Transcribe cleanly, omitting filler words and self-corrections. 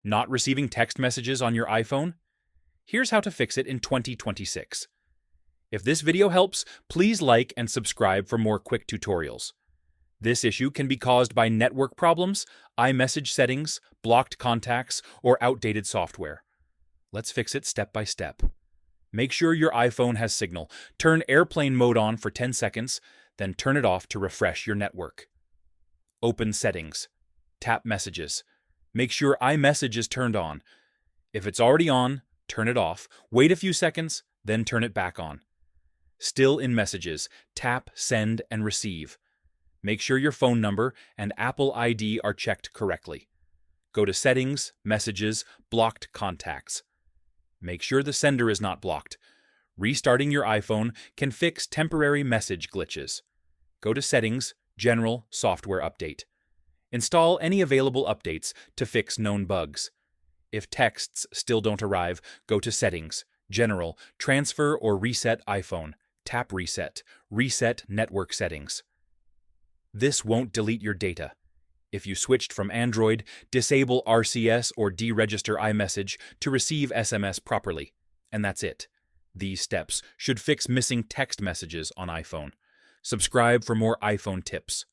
Not receiving text messages on your iPhone? Here's how to fix it in 2026. If this video helps, please like and subscribe for more quick tutorials. This issue can be caused by network problems, iMessage settings, blocked contacts, or outdated software. Let's fix it step by step. Make sure your iPhone has signal. Turn airplane mode on for 10 seconds, then turn it off to refresh your network. Open Settings. Tap Messages. Make sure iMessage is turned on. If it's already on, turn it off. Wait a few seconds, then turn it back on. Still in Messages, tap Send and Receive. Make sure your phone number and Apple ID are checked correctly. Go to Settings, Messages, Blocked Contacts. Make sure the sender is not blocked. Restarting your iPhone can fix temporary message glitches. Go to Settings, General, Software Update. Install any available updates to fix known bugs. If texts still don't arrive, go to Settings, General, Transfer or Reset iPhone. Tap Reset. Reset Network Settings. This won't delete your data. If you switched from Android, disable RCS or deregister iMessage to receive SMS properly. And that's it. These steps should fix missing text messages on iPhone. Subscribe for more iPhone tips.